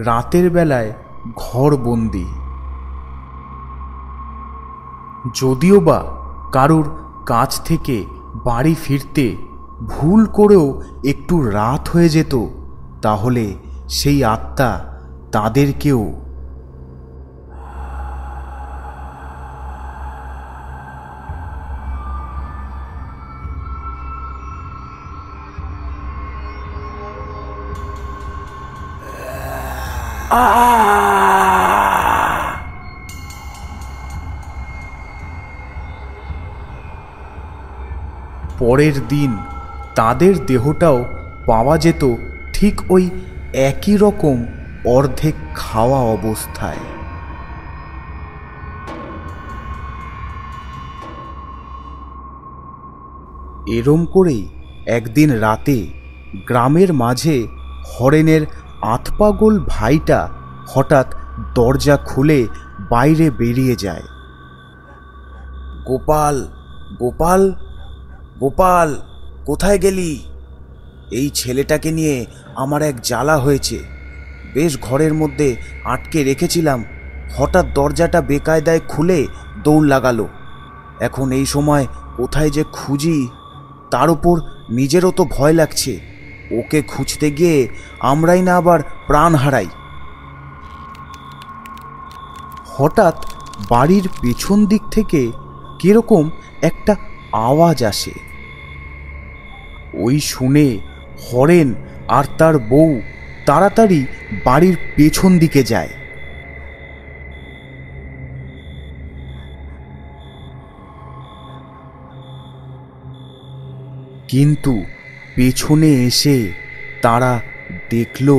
রাতের বেলায় ঘরবন্দি। যদিও বা কারুর কাছ থেকে বাড়ি ফিরতে ভুল করেও একটু রাত হয়ে যেত, তাহলে সেই আত্মা তাদেরকেও পরের দিন তাদের দেহটাও পাওয়া যেত ঠিক ওই একই রকম অর্ধেক খাওয়া অবস্থায়। এরম করেই একদিন রাতে গ্রামের মাঝে হরেনের আতপাগল ভাইটা হঠাৎ দরজা খুলে বাইরে বেরিয়ে যায়। গোপাল, গোপাল, গোপাল, কোথায় গেলি? এই ছেলেটাকে নিয়ে আমার এক জ্বালা হয়েছে। বেশ ঘরের মধ্যে আটকে রেখেছিলাম, হঠাৎ দরজাটা বেকায়দায় খুলে দৌড় লাগালো। এখন এই সময় কোথায় যে খুঁজি, তার উপর নিজেরও তো ভয় লাগছে। ওকে খুঁজতে গিয়ে আমরাই না আবার প্রাণ হারাই। হঠাৎ বাড়ির পেছন দিক থেকে কিরকম একটা আওয়াজ আসে। ওই শুনে হরেন আর তার বউ তাড়াতাড়ি বাড়ির পেছন দিকে যায়। কিন্তু পেছনে এসে তারা দেখল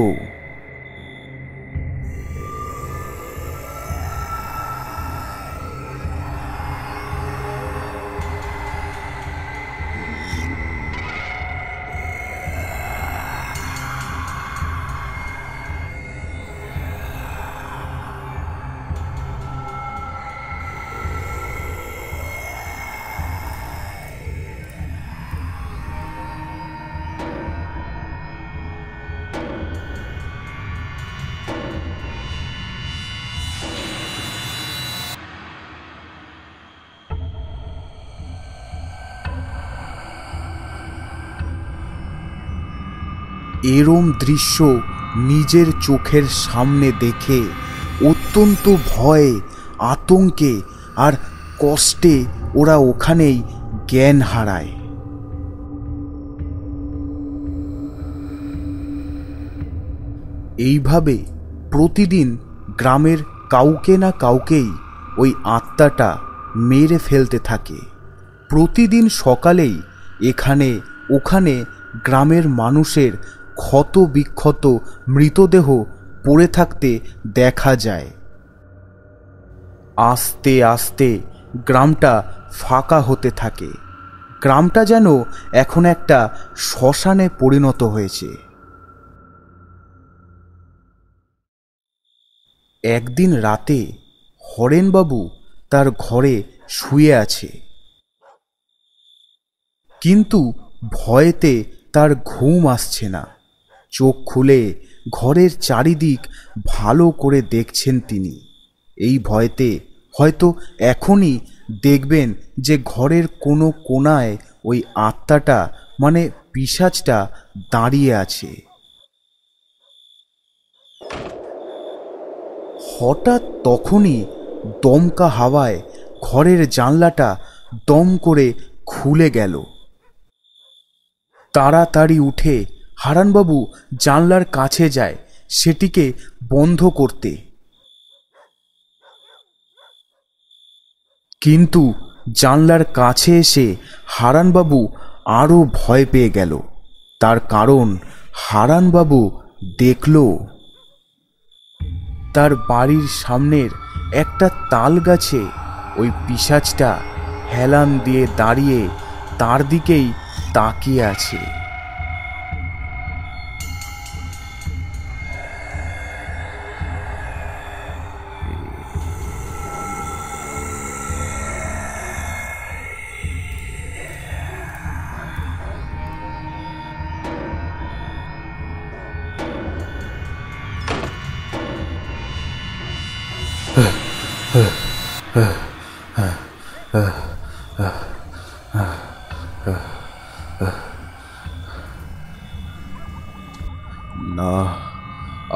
এরম দৃশ্য নিজের চোখের সামনে দেখে অত্যন্ত ভয়ে, আতঙ্কে আর কষ্টে ওরা ওখানেই জ্ঞান হারায়। এইভাবে প্রতিদিন গ্রামের কাউকে না কাউকেই ওই আত্মাটা মেরে ফেলতে থাকে। প্রতিদিন সকালেই এখানে ওখানে গ্রামের মানুষের ক্ষত বিক্ষত মৃতদেহ পড়ে থাকতে দেখা যায়। আস্তে আস্তে গ্রামটা ফাঁকা হতে থাকে। গ্রামটা যেন এখন একটা শ্মশানে পরিণত হয়েছে। একদিন রাতে হরেনবাবু তার ঘরে শুয়ে আছে, কিন্তু ভয়েতে তার ঘুম আসছে না। চোখ খুলে ঘরের চারিদিক ভালো করে দেখছেন তিনি। এই ভয়েতে হয়তো এখনই দেখবেন যে ঘরের কোনো কোণায় ওই আত্মাটা মানে পিশাচটা দাঁড়িয়ে আছে। হঠাৎ তখনই দমকা হাওয়ায় ঘরের জানলাটা দম করে খুলে গেল। তাড়াতাড়ি উঠে হারানবাবু জানলার কাছে যায় সেটিকে বন্ধ করতে, কিন্তু জানলার কাছে এসে হারানবাবু আরও ভয় পেয়ে গেল। তার কারণ হারানবাবু দেখল তার বাড়ির সামনের একটা তাল গাছে ওই পিশাচটা হেলান দিয়ে দাঁড়িয়ে তার দিকেই তাকিয়ে আছে। না,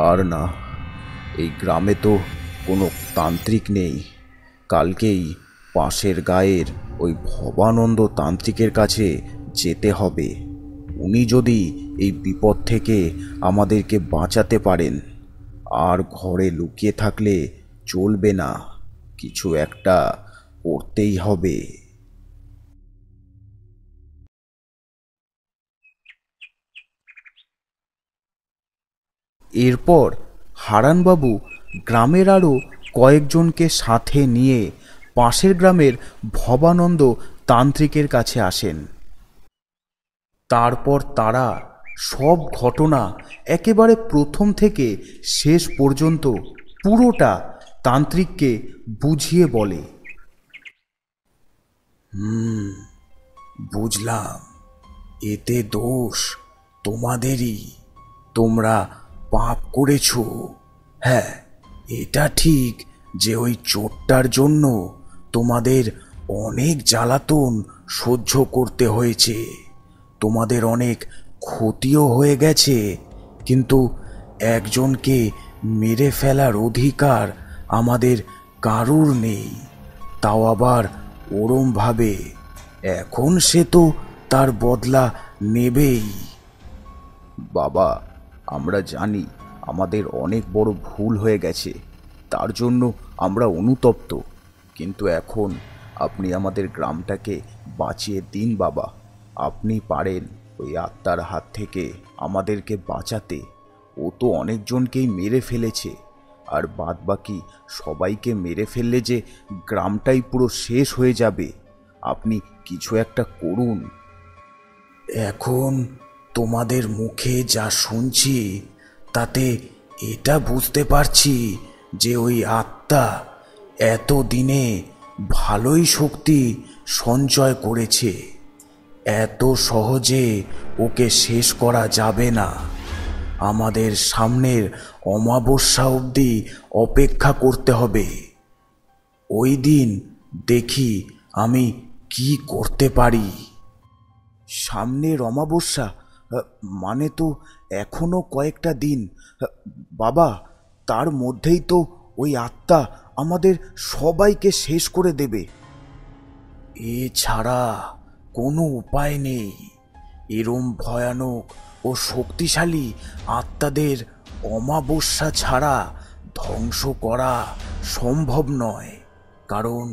আর না, এই গ্রামে তো কোনো তান্ত্রিক নেই। কালকেই পাশের গায়ের ওই ভবানন্দ তান্ত্রিকের কাছে যেতে হবে। উনি যদি এই বিপদ থেকে আমাদেরকে বাঁচাতে পারেন। আর ঘরে লুকিয়ে থাকলে চলবে না, কিছু একটা করতেই হবে। এরপর হারানবাবু গ্রামের আরও কয়েকজনকে সাথে নিয়ে পাশের গ্রামের ভবানন্দ তান্ত্রিকের কাছে আসেন। তারপর তারা সব ঘটনা একেবারে প্রথম থেকে শেষ পর্যন্ত পুরোটা তান্ত্রিককে বুঝিয়ে বলে। বুঝলাম, এতে দোষ তোমাদেরই, তোমরা পাপ করেছ। হ্যাঁ, এটা ঠিক যে ওই চোরটার জন্য তোমাদের অনেক জ্বালাতন সহ্য করতে হয়েছে, তোমাদের অনেক ক্ষতিও হয়ে গেছে, কিন্তু একজনকে মেরে ফেলার অধিকার আমাদের কারুর নেই, তাও আবার ওরম ভাবে। এখন সে তো তার বদলা নেবেই। বাবা, আমরা জানি আমাদের অনেক বড় ভুল হয়ে গেছে, তার জন্য আমরা অনুতপ্ত। কিন্তু এখন আপনি আমাদের গ্রামটাকে বাঁচিয়ে দিন বাবা। আপনি পারেন ওই আত্মার হাত থেকে আমাদেরকে বাঁচাতে। ও তো অনেকজনকেই মেরে ফেলেছে, আর বাদ বাকি সবাইকে মেরে ফেললে যে গ্রামটাই পুরো শেষ হয়ে যাবে। আপনি কিছু একটা করুন। এখন তোমাদের মুখে যা শুনছি তাতে এটা বুঝতে পারছি যে ওই আত্মা এতদিনে ভালোই শক্তি সঞ্চয় করেছে। এত সহজে ওকে শেষ করা যাবে না। আমাদের সামনের অমাবস্যা অবধি অপেক্ষা করতে হবে। ওই দিন দেখি আমি কি করতে পারি। সামনের অমাবস্যা মানে তো এখনো কয়েকটা দিন বাবা। তার মধ্যেই তো ওই আত্মা আমাদের সবাইকে শেষ করে দেবে। এছাড়া কোনো উপায় নেই। এরম ভয়ানক ও শক্তিশালী আত্মাদের অমাবস্যা ছাড়া ধ্বংস করা সম্ভব নয়, কারণ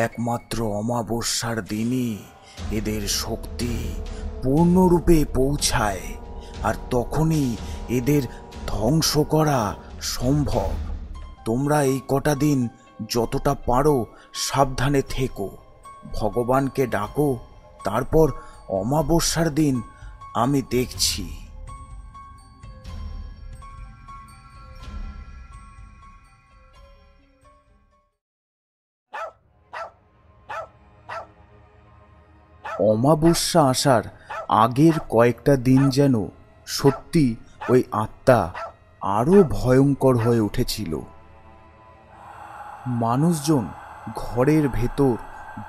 একমাত্র অমাবস্যার দিনই এদের শক্তি পূর্ণরূপে পৌঁছায়, আর তখনই এদের ধ্বংস করা সম্ভব। তোমরা এই কটা দিন যতটা পারো সাবধানে থেকো, ভগবানকে ডাকো। তারপর অমাবস্যার দিন আমি দেখছি। অমাবস্যা আসার আগের কয়েকটা দিন যেন সত্যি ওই আত্মা আরো ভয়ঙ্কর হয়ে উঠেছিল। মানুষজন ঘরের ভেতর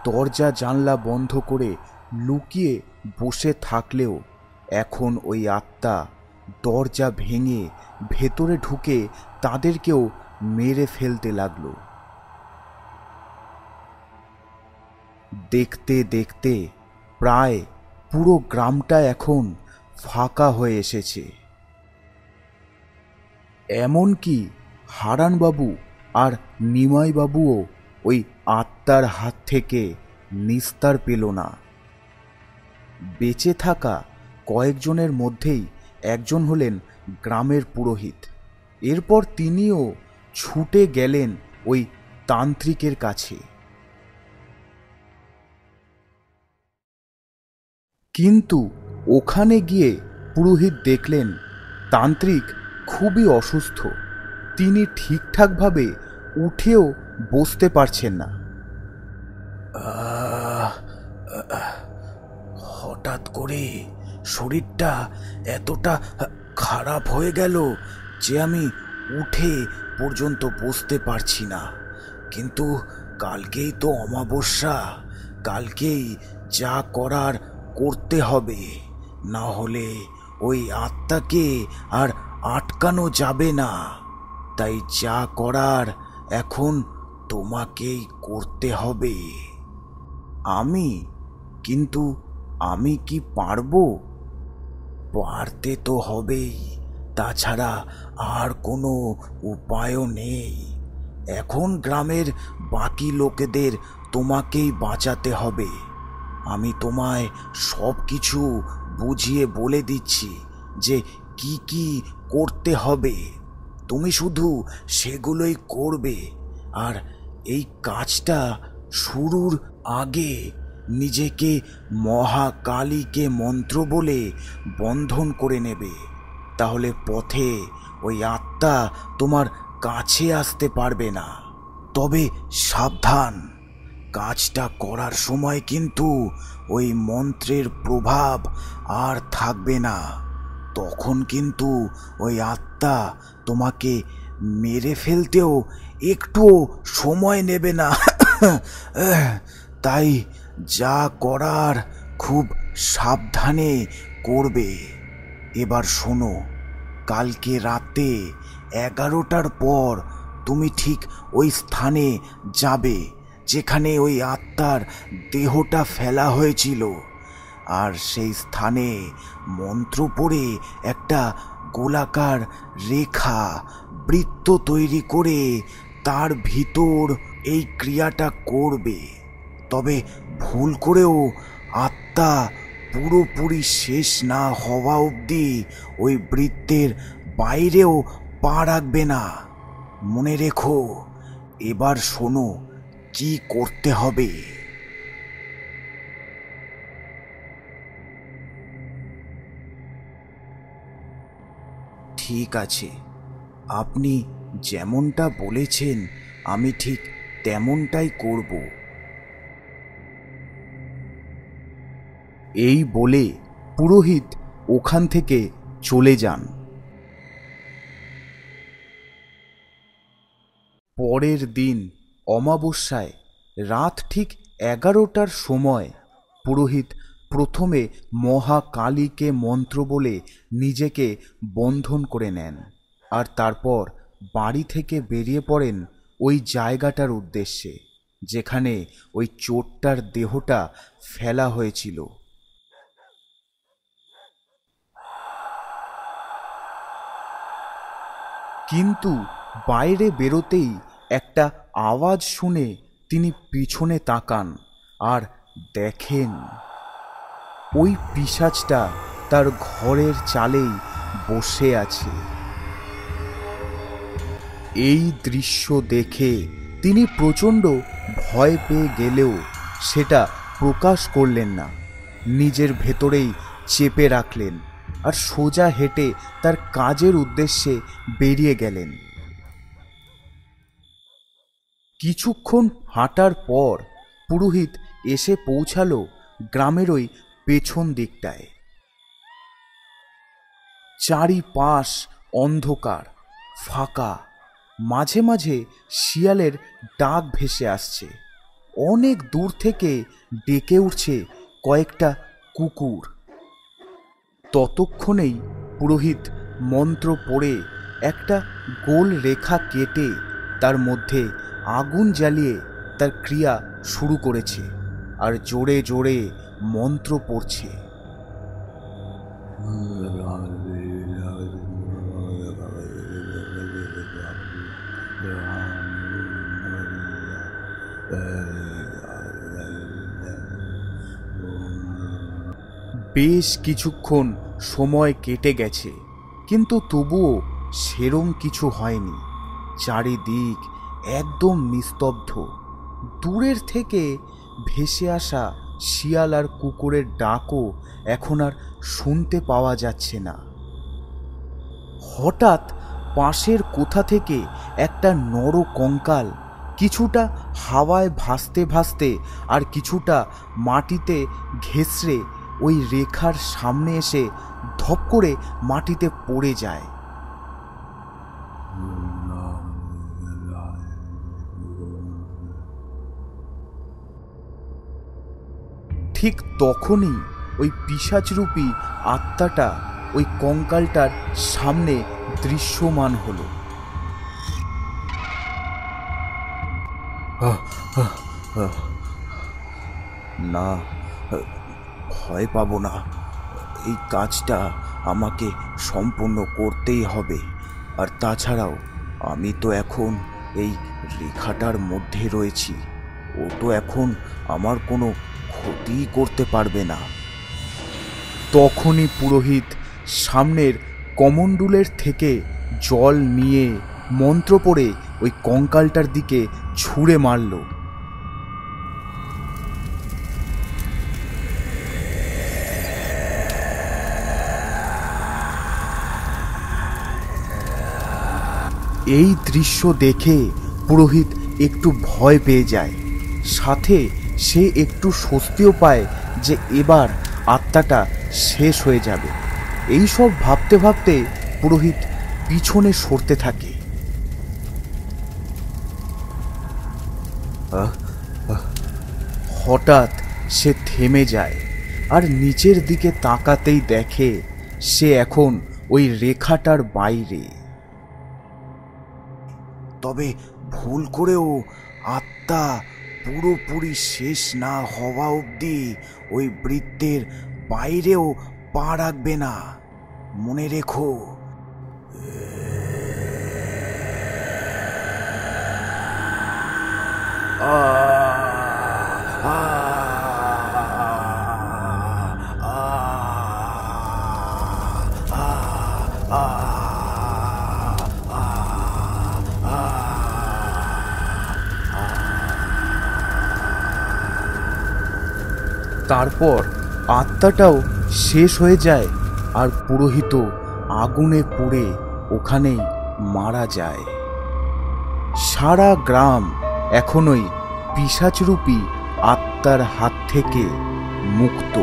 দরজা জানলা বন্ধ করে লুকিয়ে বসে থাকলেও এখন ওই আত্মা দরজা ভেঙে ভেতরে ঢুকে তাদেরকেও মেরে ফেলতে লাগলো। দেখতে দেখতে প্রায় পুরো গ্রামটা এখন ফাঁকা হয়ে এসেছে। এমনকি হারানবাবু আর নিমাইবাবুও ওই আত্মার হাত থেকে নিস্তার পেল না। বেঁচে থাকা কয়েকজনের মধ্যেই একজন হলেন গ্রামের পুরোহিত। এরপর তিনিও ছুটে গেলেন ওই তান্ত্রিকের কাছে। কিন্তু ওখানে গিয়ে পুরোহিত দেখলেন তান্ত্রিক খুবই অসুস্থ। তিনি ঠিকঠাকভাবে উঠেও বসতে পারছেন না। হঠাৎ করে শরীরটা এতটা খারাপ হয়ে গেল যে আমি উঠে পর্যন্ত বসতে পারছি না। কিন্তু কালকেই তো অমাবস্যা, কালকেই যা করার করতে হবে, না হলে ওই আত্মাকে আর আটকানো যাবে না। তাই যা করার এখন তোমাকেই করতে হবে। কিন্তু আমি কি পারবো? পারতে তো হবেই, তাছাড়া আর কোনো উপায়ও নেই। এখন গ্রামের বাকি লোকেদের তোমাকেই বাঁচাতে হবে। আমি তোমায় সব কিছু বুঝিয়ে বলে দিচ্ছি যে কি কি করতে হবে। তুমি শুধু সেগুলোই করবে, আর এই কাজটা শুরুর আগে নিজেকে মহাকালীকে মন্ত্র বলে বন্ধন করে নেবে। তাহলে পথে ওই আত্মা তোমার কাছে আসতে পারবে না। তবে সাবধান, কাজটা করার সময় কিন্তু ওই মন্ত্রের প্রভাব আর থাকবে না। তখন কিন্তু ওই আত্মা তোমাকে মেরে ফেলতেও একটুও সময় নেবে না। তাই যা করার খুব সাবধানে করবে। এবার শোনো, কালকে রাতে 11টার পর তুমি ঠিক ওই স্থানে যাবে যেখানে ওই আত্মার দেহটা ফেলা হয়েছিল, আর সেই স্থানে মন্ত্র পড়ে একটা গোলাকার রেখা বৃত্ত তৈরি করে তার ভিতর এই ক্রিয়াটা করবে। তবে ভুল করেও আত্মা পুরোপুরি শেষ না হওয়া অবধি ওই বৃত্তের বাইরেও পা রাখবে না। মনে রেখো, এবার শোনো কি করতে হবে। ঠিক আছে, আপনি যেমনটা বলেছেন আমি ঠিক তেমনটাই করব। এই বলে পুরোহিত ওখান থেকে চলে যান। পরের দিন অমাবস্যায় রাত ঠিক 11টার সময় পুরোহিত প্রথমে মহাকালীকে মন্ত্র বলে নিজেকে বন্ধন করে নেন, আর তারপর বাড়ি থেকে বেরিয়ে পড়েন ওই জায়গাটার উদ্দেশ্যে যেখানে ওই চোরটার দেহটা ফেলা হয়েছিল। কিন্তু বাইরে বেরোতেই একটা আওয়াজ শুনে তিনি পিছনে তাকান আর দেখেন ওই পিশাচটা তার ঘরের চালেই বসে আছে। এই দৃশ্য দেখে তিনি প্রচণ্ড ভয় পেয়ে গেলেও সেটা প্রকাশ করলেন না, নিজের ভেতরেই চেপে রাখলেন আর সোজা হেঁটে তার কাজের উদ্দেশ্যে বেরিয়ে গেলেন। কিছুক্ষণ হাঁটার পর পুরোহিত এসে পৌঁছালো গ্রামের ওই পেছন দিকটায়। চারিপাশ অন্ধকার, ফাঁকা, মাঝে মাঝে শিয়ালের ডাক ভেসে আসছে। অনেক দূর থেকে ডেকে উঠছে কয়েকটা কুকুর। ততক্ষণেই পুরোহিত মন্ত্র পড়ে একটা গোল রেখা কেটে তার মধ্যে আগুন জ্বালিয়ে তার ক্রিয়া শুরু করেছে আর জোরে জোরে মন্ত্র পড়ছে। বেশ কিছুক্ষণ সময় কেটে গেছে, কিন্তু তবুও সেরম কিছু হয়নি। চারিদিক একদম নিস্তব্ধ। দূরের থেকে ভেসে আসা শিয়াল আর কুকুরের ডাকও এখন আর শুনতে পাওয়া যাচ্ছে না। হঠাৎ পাশের কোথা থেকে একটা নর কঙ্কাল কিছুটা হাওয়ায় ভাসতে ভাসতে আর কিছুটা মাটিতে ঘেঁষড়ে ওই রেখার সামনে এসে ধপ করে মাটিতে পড়ে যায়। ঠিক তখনই ওই পিশাচরূপী আত্মাটা ওই কঙ্কালটার সামনে দৃশ্যমান হলো। না, ভয় পাবো না। এই কাজটা আমাকে সম্পূর্ণ করতেই হবে। আর তাছাড়াও আমি তো এখন এই রেখাটার মধ্যে রয়েছি, ও তো এখন আমার কোনো ক্ষতিই করতে পারবে না। তখনই পুরোহিত সামনের কমণ্ডুলের থেকে জল নিয়ে মন্ত্র পড়ে ওই কঙ্কালটার দিকে ছুঁড়ে মারল। এই দৃশ্য দেখে পুরোহিত একটু ভয় পেয়ে যায়, সাথে সে একটু স্বস্তিও পায় যে এবার আত্মাটা শেষ হয়ে যাবে। এই সব ভাবতে ভাবতে পুরোহিত পিছনে সরতে থাকে। হঠাৎ সে থেমে যায় আর নিচের দিকে তাকাতেই দেখে সে এখন ওই রেখাটার বাইরে। তবে ভুল করেও আত্মা পুরোপুরি শেষ না হওয়া অবধি ওই বৃত্তের বাইরেও পা রাখবে না, মনে রেখো। তারপর আত্মাটাও শেষ হয়ে যায় আর পুরোহিত আগুনে পুড়ে ওখানেই মারা যায়। সারা গ্রাম এখনোই পিশাচরূপী আত্মার হাত থেকে মুক্ত।